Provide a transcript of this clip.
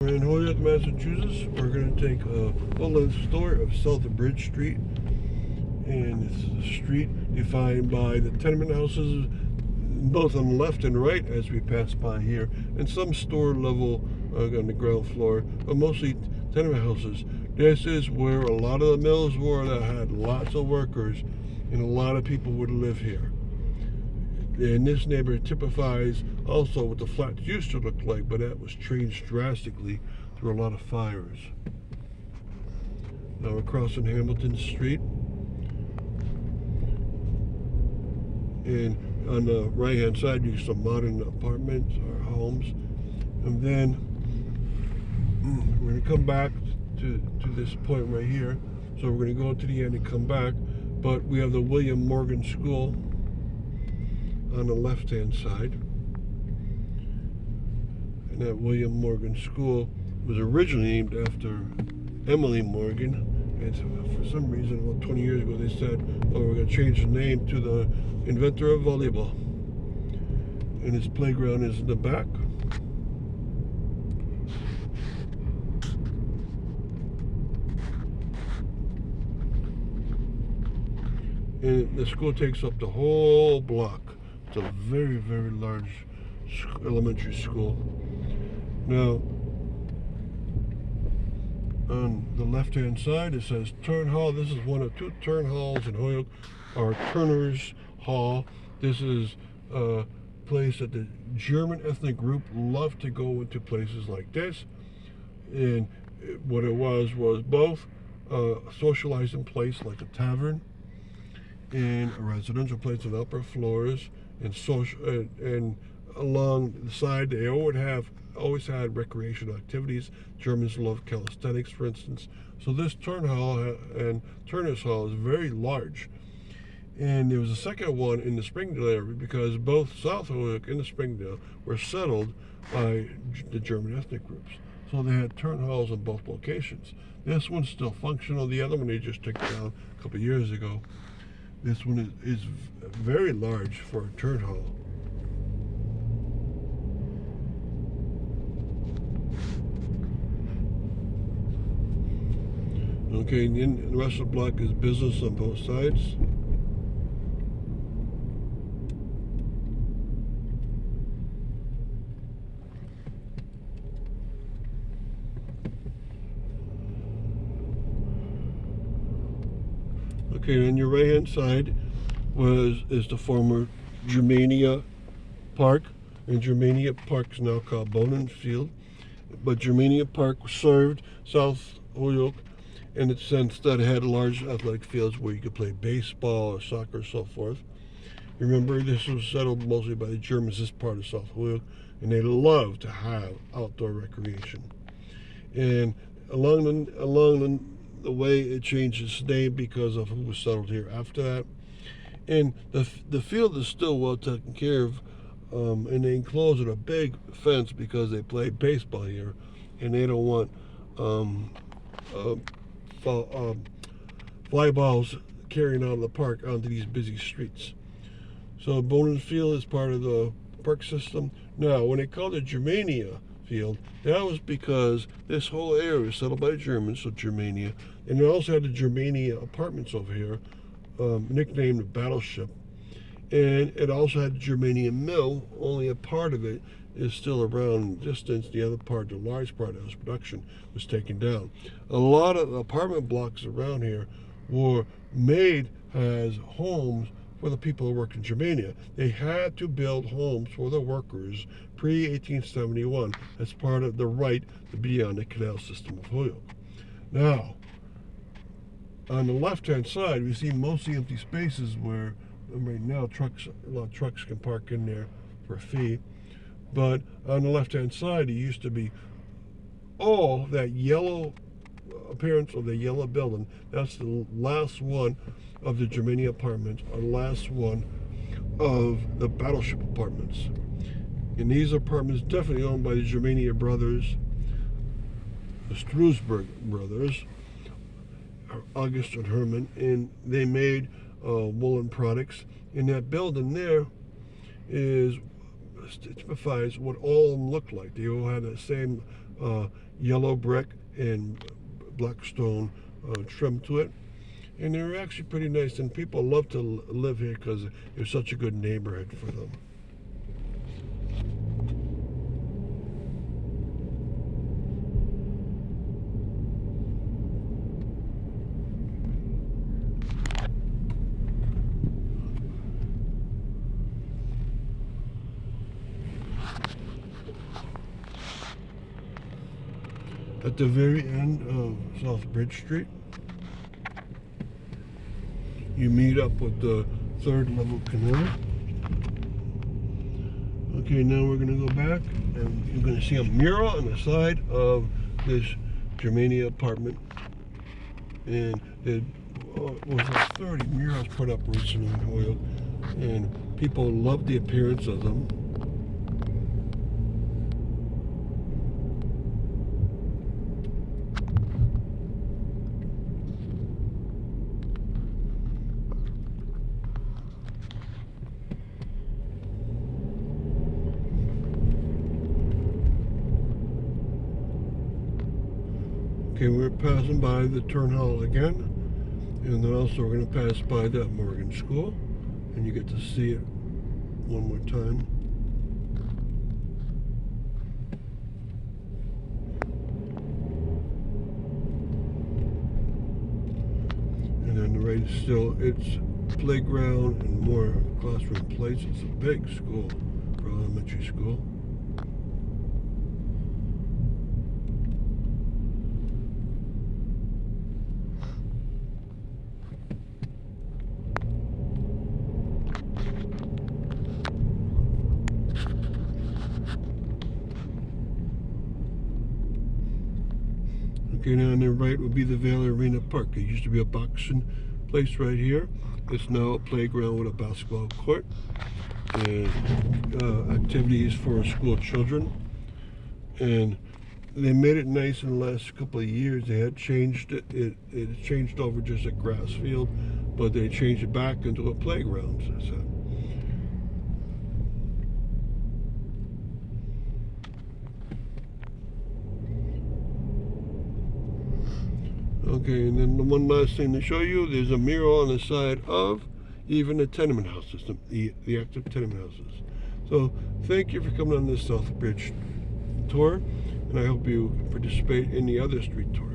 We're in Holyoke, Massachusetts. We're going to take a full-length tour of South Bridge Street. And this is a street defined by the tenement houses, both on the left and right as we pass by here, and some store level on the ground floor, but mostly tenement houses. This is where a lot of the mills were that had lots of workers, and a lot of people would live here. And this neighborhood typifies also what the flats used to look like, but that was changed drastically through a lot of fires. Now we're crossing Hamilton Street. And on the right hand side you see some modern apartments or homes. And then we're going to come back to this point right here. So we're going to go to the end and come back. But we have the William Morgan School on the left hand side. And that William Morgan School was originally named after Emily Morgan. And so for some reason, about 20 years ago, they said, oh, we're going to change the name to the inventor of volleyball. And his playground is in the back. And the school takes up the whole block. It's a very, very large elementary school. Now, on the left-hand side, it says Turn Hall. This is one of two Turn Halls in Holyoke, or Turner's Hall. This is a place that the German ethnic group loved to go into places like this. And what it was both a socializing place like a tavern and a residential place on the upper floors, and and along the side they always had recreational activities. Germans love calisthenics, for instance. So this Turn Hall and Turner's Hall is very large. And there was a second one in the Springdale area because both South Holyoke and the Springdale were settled by the German ethnic groups. So they had Turn Halls in both locations. This one's still functional. The other one they just took down a couple of years ago. This one is very large for a Turn Hall. Okay, and then the rest of the block is business on both sides. Okay, on your right hand side is the former Germania Park, and Germania Park is now called Bowden Field. But Germania Park served South Holyoke in the sense that it had large athletic fields where you could play baseball or soccer and so forth. Remember, this was settled mostly by the Germans, this part of South Holyoke, and they loved to have outdoor recreation. And along the way, it changed its name because of who was settled here after that. And the field is still well taken care of, and they enclose it a big fence because they play baseball here, and they don't want fly balls carrying out of the park onto these busy streets. So Bowden Field is part of the park system. Now, when they called it Germania Field, that was because this whole area was settled by the Germans, so Germania. And they also had the Germania apartments over here, nicknamed the Battleship. And it also had the Germania Mill. Only a part of it is still around distance. The other part, the large part of its production, was taken down. A lot of apartment blocks around here were made as homes for the people who worked in Germania. They had to build homes for the workers pre-1871 as part of the right to be on the canal system of Holyoke. Now, on the left-hand side, we see mostly empty spaces where right now a lot of trucks can park in there for a fee. But on the left-hand side, it used to be all that yellow appearance of the yellow building. That's the last one of the Germania apartments, or last one of the Battleship apartments. And these apartments definitely owned by the Germania brothers, the Strasberg brothers, August and Herman, and they made woolen products. And that building there typifies what all of them look like. They all had the same yellow brick and black stone trim to it. And they're actually pretty nice, and people love to live here because it's such a good neighborhood for them. At the very end of South Bridge Street, you meet up with the third level canal. Okay, now we're going to go back, and you're going to see a mural on the side of this Germania apartment. And there was like 30 murals put up recently in Holyoke, and people love the appearance of them. Okay, we're passing by the Turn Hall again, and then also we're going to pass by that Morgan School, and you get to see it one more time. And then the right is still its playground and more classroom places. It's a big school for elementary school. Okay, now on the right would be the Vale Arena Park. It used to be a boxing place right here. It's now a playground with a basketball court and activities for school children. And they made it nice in the last couple of years. They had changed it. It changed over just a grass field, but they changed it back into a playground. So. Okay, and then the one last thing to show you, there's a mural on the side of even the tenement houses, the active tenement houses. So thank you for coming on this South Bridge tour, and I hope you participate in the other street tours.